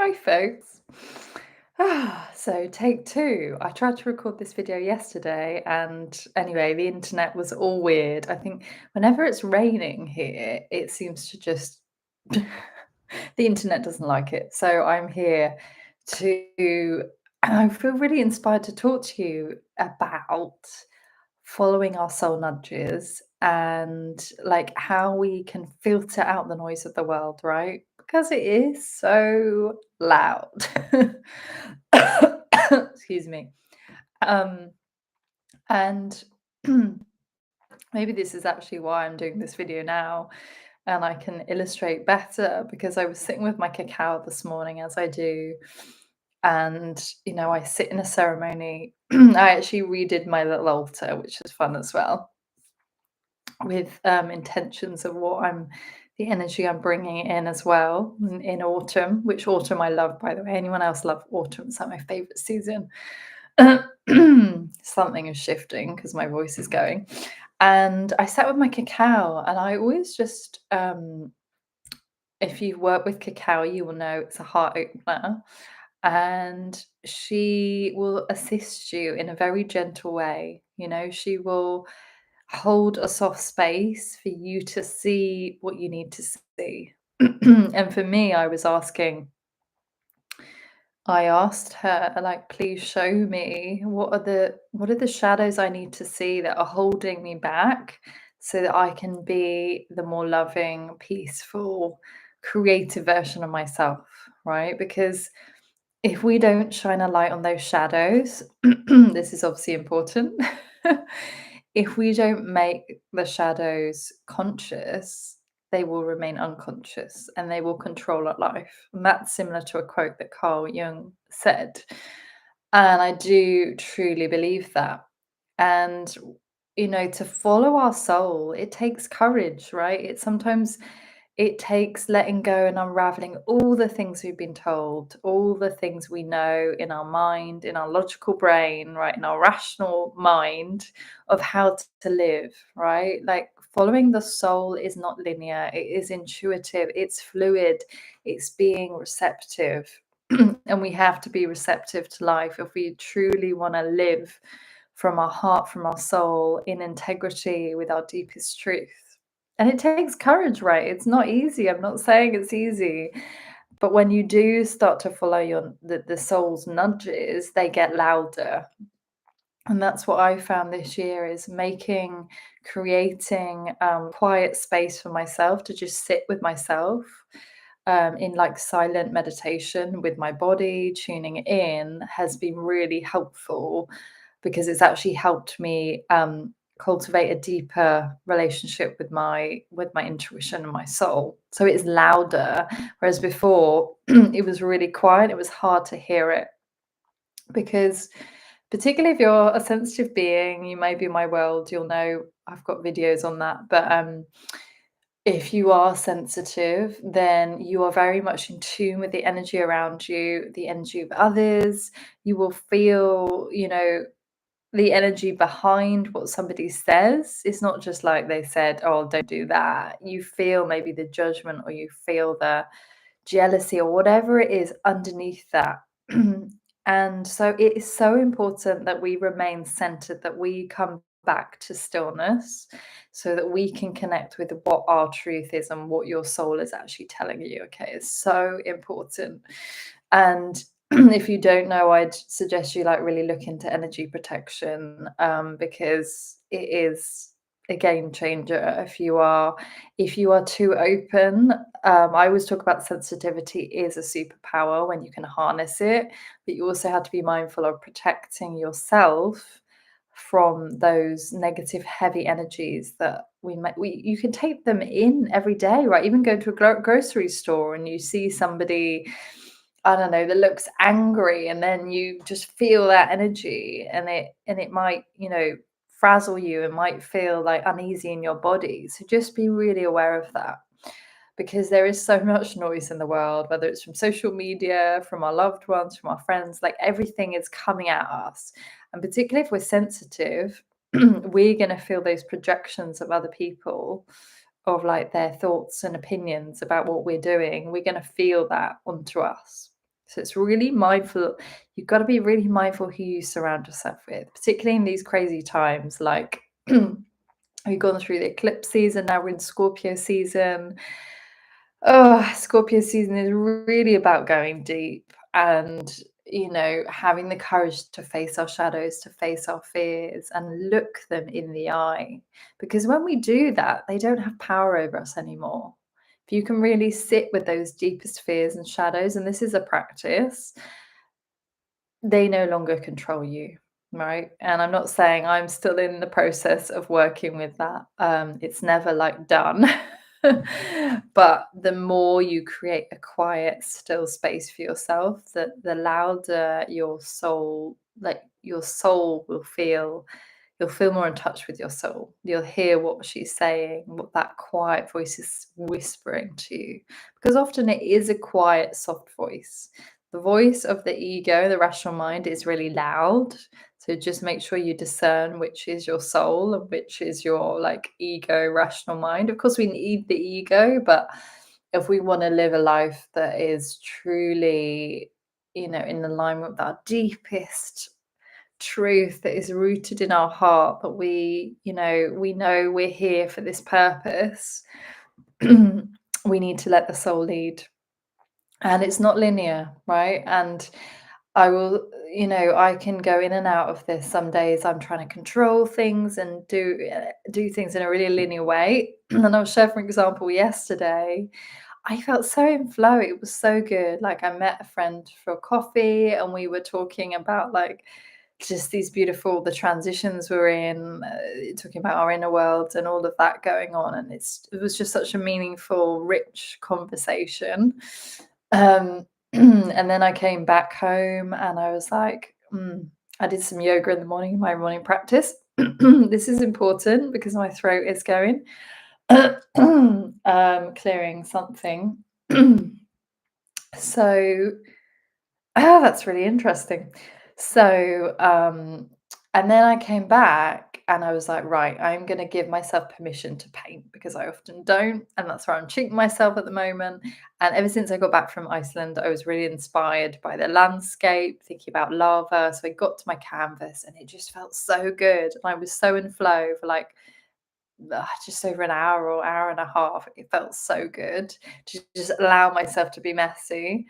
Hi, folks. So, take two. I tried to record this video yesterday, and anyway, the internet was all weird. I think whenever it's raining here, it seems to just the internet doesn't like it. So, I'm here to, and I feel really inspired to talk to you about following our soul nudges and like how we can filter out the noise of the world, right? Because it is so loud. Excuse me. Um, and maybe this is actually why I'm doing this video now, and I can illustrate better because I was sitting with my cacao this morning, as I do, and I sit in a ceremony. I actually redid my little altar, which is fun as well, with intentions of the energy I'm bringing in as well in autumn, which autumn I love, by the way. Anyone else love autumn? It's like my favorite season. Something is shifting because my voice is going. And I sat with my cacao, and I always just, if you work with cacao, you will know it's a heart opener. And she will assist you in a very gentle way. She will hold a soft space for you to see what you need to see. And for me, I asked her, like, please show me what are the shadows I need to see that are holding me back so that I can be the more loving, peaceful, creative version of myself, right? Because if we don't shine a light on those shadows, this is obviously important. If we don't make the shadows conscious, they will remain unconscious and they will control our life. And that's similar to a quote that Carl Jung said. And I do truly believe that. And, to follow our soul, it takes courage, right? It takes letting go and unraveling all the things we've been told, all the things we know in our mind, in our logical brain, right, in our rational mind of how to live, right? Like following the soul is not linear, it is intuitive, it's fluid, it's being receptive. And we have to be receptive to life if we truly want to live from our heart, from our soul, in integrity with our deepest truth. And it takes courage, right? It's not easy. I'm not saying it's easy. But when you do start to follow the soul's nudges, they get louder. And that's what I found this year is creating quiet space for myself to just sit with myself in like silent meditation with my body, tuning in has been really helpful because it's actually helped me cultivate a deeper relationship with my intuition and my soul. So it's louder, whereas before it was really quiet. It was hard to hear it because, particularly if you're a sensitive being, you may be in my world, you'll know I've got videos on that. But if you are sensitive, then you are very much in tune with the energy around you, the energy of others. You will feel, the energy behind what somebody says. It's not just like they said, oh, don't do that. You feel maybe the judgment or you feel the jealousy or whatever it is underneath that. And so it is so important that we remain centered, that we come back to stillness so that we can connect with what our truth is and what your soul is actually telling you. Okay, it's so important. And if you don't know, I'd suggest you like really look into energy protection because it is a game changer if you are too open. I always talk about sensitivity is a superpower when you can harness it, but you also have to be mindful of protecting yourself from those negative heavy energies that you can take them in every day, right? Even go to a grocery store and you see somebody, I don't know, that looks angry, and then you just feel that energy, and it might, frazzle you and might feel like uneasy in your body. So just be really aware of that because there is so much noise in the world, whether it's from social media, from our loved ones, from our friends, like everything is coming at us. And particularly if we're sensitive, we're going to feel those projections of other people, of like their thoughts and opinions about what we're doing. We're going to feel that onto us. So it's really mindful. You've got to be really mindful who you surround yourself with, particularly in these crazy times. Like we've gone through the eclipse season, now we're in Scorpio season. Oh, Scorpio season is really about going deep and, having the courage to face our shadows, to face our fears and look them in the eye. Because when we do that, they don't have power over us anymore. If you can really sit with those deepest fears and shadows, and this is a practice, they no longer control you, right? And I'm not saying I'm still in the process of working with that. It's never like done. But the more you create a quiet, still space for yourself, the louder your soul, like your soul will feel, you'll feel more in touch with your soul. You'll hear what she's saying, what that quiet voice is whispering to you. Because often it is a quiet, soft voice. The voice of the ego, the rational mind, is really loud. So just make sure you discern which is your soul and which is your like ego, rational mind. Of course, we need the ego, but if we want to live a life that is truly, in alignment with our deepest truth, that is rooted in our heart, that we know we're here for this purpose, we need to let the soul lead. And it's not linear, right? And I will, I can go in and out of this. Some days I'm trying to control things and do things in a really linear way. And I'll share, for example, yesterday, I felt so in flow. It was so good. Like I met a friend for coffee and we were talking about like just these beautiful the transitions we're in, talking about our inner world and all of that going on. And it was just such a meaningful, rich conversation. And then I came back home and I was like, I did some yoga in the morning, my morning practice. This is important because my throat is going. Clearing something. So, that's really interesting. So, and then I came back and I was like, right, I'm going to give myself permission to paint because I often don't. And that's where I'm treating myself at the moment. And ever since I got back from Iceland, I was really inspired by the landscape, thinking about lava. So I got to my canvas and it just felt so good. And I was so in flow for like just over an hour or hour and a half. It felt so good to just allow myself to be messy.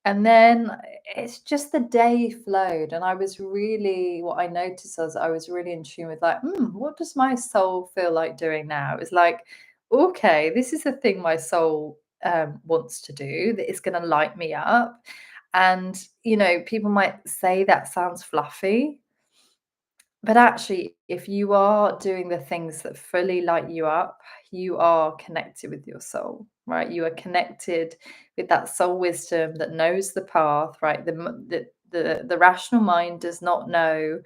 And then it's just the day flowed, and I was really what I noticed was I was really in tune with like, what does my soul feel like doing now? It's like, okay, this is the thing my soul wants to do that is going to light me up. And people might say that sounds fluffy, but actually, if you are doing the things that fully light you up, you are connected with your soul, right? You are connected with that soul wisdom that knows the path, right? The rational mind does not know.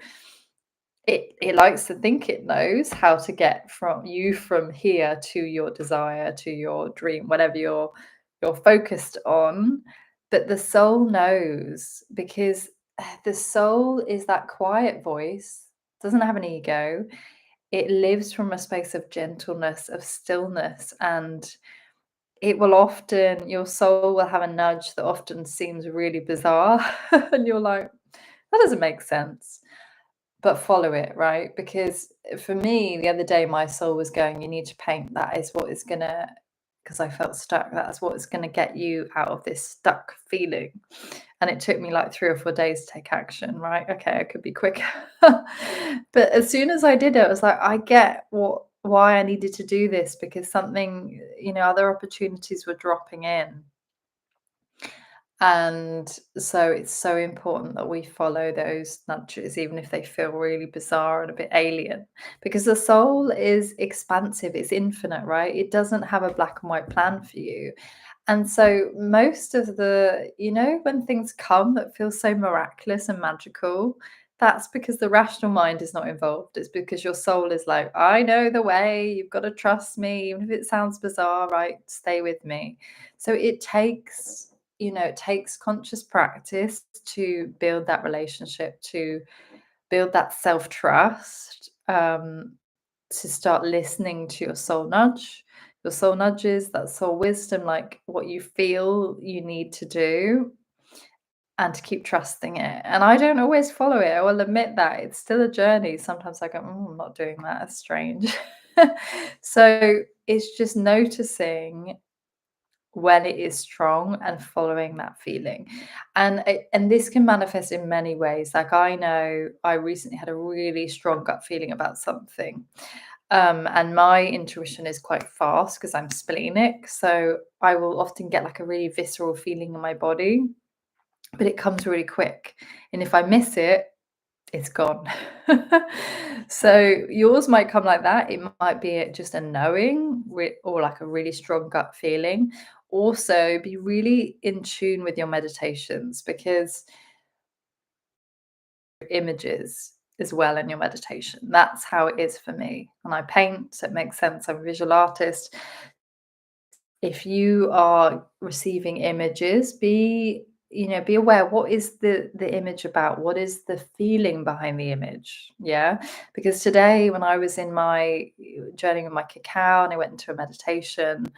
It likes to think it knows how to get from here to your desire, to your dream, whatever you're focused on. But the soul knows because the soul is that quiet voice, doesn't have an ego. It lives from a space of gentleness, of stillness, and your soul will have a nudge that often seems really bizarre. And you're like, that doesn't make sense, but follow it, right? Because for me, the other day, my soul was going, you need to paint. That is what is going to, because I felt stuck. That's what is going to get you out of this stuck feeling. And it took me like 3 or 4 days to take action, right? Okay, I could be quicker. But as soon as I did it, I was like, I get why I needed to do this because something, other opportunities were dropping in. And so it's so important that we follow those nudges, even if they feel really bizarre and a bit alien, because the soul is expansive, it's infinite, right? It doesn't have a black and white plan for you. And so most of when things come that feel so miraculous and magical, that's because the rational mind is not involved. It's because your soul is like, I know the way, you've got to trust me, even if it sounds bizarre, right? Stay with me. So it takes conscious practice to build that relationship, to build that self-trust, to start listening to your soul nudge. Your soul nudges, that soul wisdom, like what you feel you need to do. and to keep trusting it. And I don't always follow it. I will admit that it's still a journey. Sometimes I go, I'm not doing that. That's strange. So it's just noticing when it is strong and following that feeling. And this can manifest in many ways. Like I know I recently had a really strong gut feeling about something. And my intuition is quite fast because I'm splenic. So I will often get like a really visceral feeling in my body, but it comes really quick. And if I miss it, it's gone. So yours might come like that. It might be just a knowing or like a really strong gut feeling. Also, be really in tune with your meditations because images as well in your meditation. That's how it is for me. And I paint, so it makes sense. I'm a visual artist. If you are receiving images, be aware, what is the image about? What is the feeling behind the image? Yeah, because today when I was in my journey with my cacao and I went into a meditation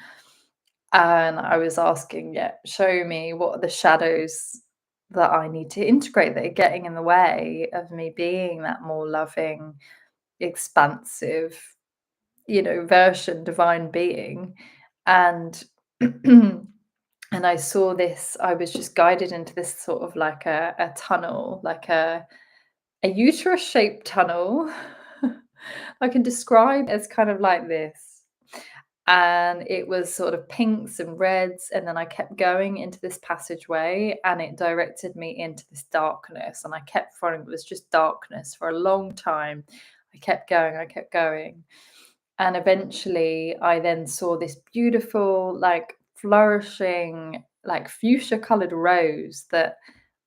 and I was asking, yeah, show me what are the shadows that I need to integrate that are getting in the way of me being that more loving, expansive, version, divine being. And and I saw this, I was just guided into this sort of like a tunnel, like a uterus shaped tunnel. I can describe as kind of like this. And it was sort of pinks and reds. And then I kept going into this passageway and it directed me into this darkness. And I kept following, it was just darkness for a long time. I kept going, I kept going. And eventually I then saw this beautiful, like flourishing, like fuchsia colored rose that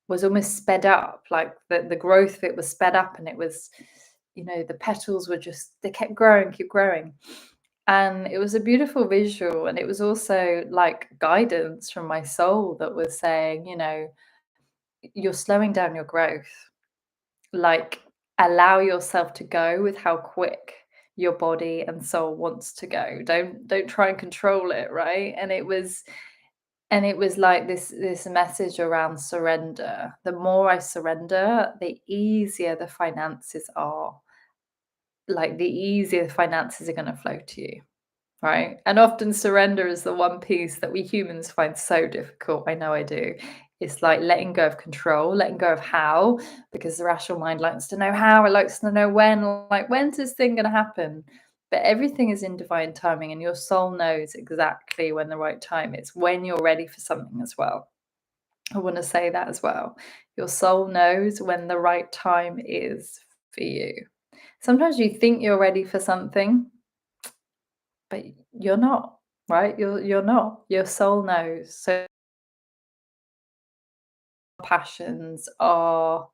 was almost sped up, like the growth of it was sped up, and it was, the petals were just, they kept growing, keep growing. And it was a beautiful visual. And it was also like guidance from my soul that was saying, you're slowing down your growth. Like, allow yourself to go with how quick your body and soul wants to go. Don't try and control it, right? And it was like this message around surrender. The more I surrender, the easier the finances are. Like, the easier the finances are going to flow to you. Right? And often surrender is the one piece that we humans find so difficult. I know I do. It's like letting go of control, letting go of how, because the rational mind likes to know how, it likes to know when, like, when's this thing going to happen? But everything is in divine timing, and your soul knows exactly when the right time is, when you're ready for something as well. I want to say that as well. Your soul knows when the right time is for you. Sometimes you think you're ready for something, but you're not, right? You're not. Your soul knows. So passions are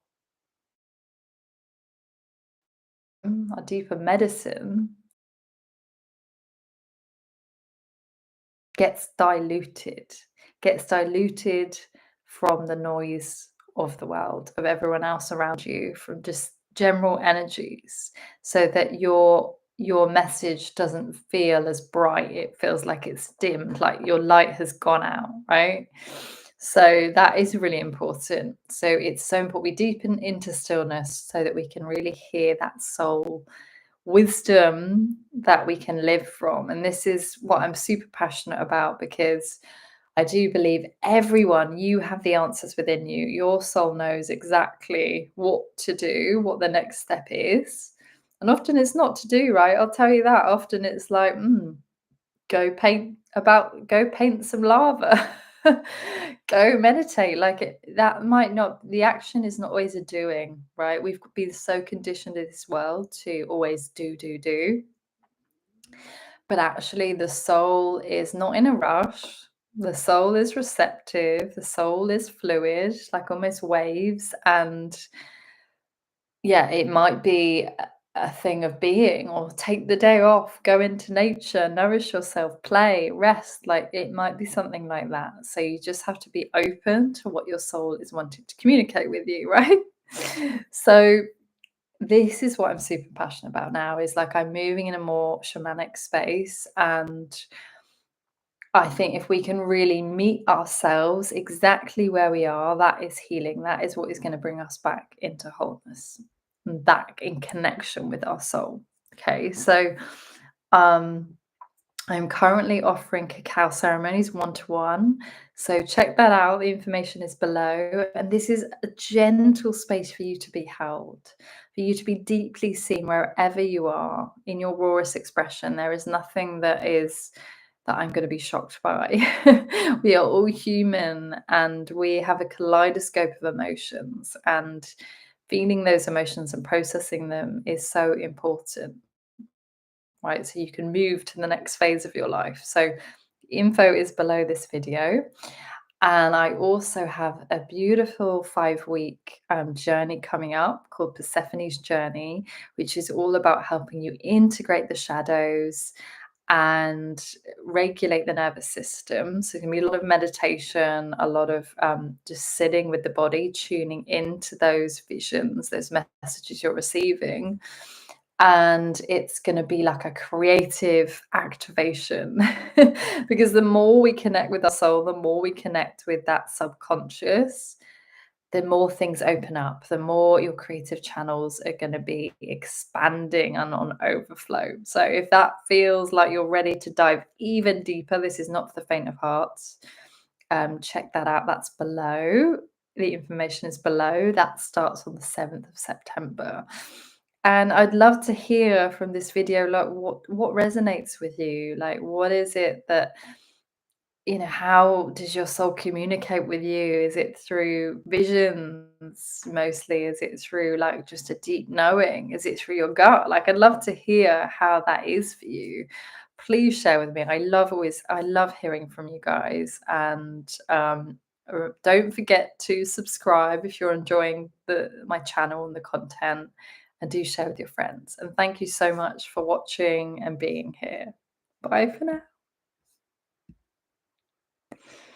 a deeper medicine gets diluted, gets diluted from the noise of the world, of everyone else around you, from just general energies, so that your message doesn't feel as bright. It feels like it's dimmed, like your light has gone out, right? So that is really important. So it's so important we deepen into stillness so that we can really hear that soul wisdom that we can live from. And this is what I'm super passionate about, because I do believe everyone, you have the answers within you. Your soul knows exactly what to do, what the next step is. And often it's not to do, right? I'll tell you that. Often it's like, go paint some lava. Go meditate. Like that might not, the action is not always a doing, right? We've been so conditioned in this world to always do. But actually, the soul is not in a rush. The soul is receptive. The soul is fluid, like almost waves. And yeah, it might be a thing of being, or take the day off, go into nature, nourish yourself, play, rest. Like it might be something like that. So you just have to be open to what your soul is wanting to communicate with you, right? So this is what I'm super passionate about now, is like I'm moving in a more shamanic space, and I think if we can really meet ourselves exactly where we are, that is healing. That is what is going to bring us back into wholeness, and back in connection with our soul. Okay, so um, I'm currently offering cacao ceremonies one to one. So check that out. The information is below. And this is a gentle space for you to be held, for you to be deeply seen wherever you are in your rawest expression. There is nothing that I'm going to be shocked by. We are all human and we have a kaleidoscope of emotions, and feeling those emotions and processing them is so important, right? So you can move to the next phase of your life. So info is below this video. And I also have a beautiful 5 week journey coming up called Persephone's Journey, which is all about helping you integrate the shadows and regulate the nervous system. So, it can be a lot of meditation, a lot of just sitting with the body, tuning into those visions, those messages you're receiving. And it's going to be like a creative activation because the more we connect with our soul, the more we connect with that subconscious, the more things open up, the more your creative channels are going to be expanding and on overflow. So, if that feels like you're ready to dive even deeper, this is not for the faint of heart. Check that out. That's below. The information is below. That starts on the 7th of September. And I'd love to hear from this video, like what resonates with you? Like, what is it that, how does your soul communicate with you? Is it through visions mostly? Is it through like just a deep knowing? Is it through your gut? Like, I'd love to hear how that is for you. Please share with me. I love hearing from you guys. And don't forget to subscribe if you're enjoying my channel and the content, and do share with your friends. And thank you so much for watching and being here. Bye for now.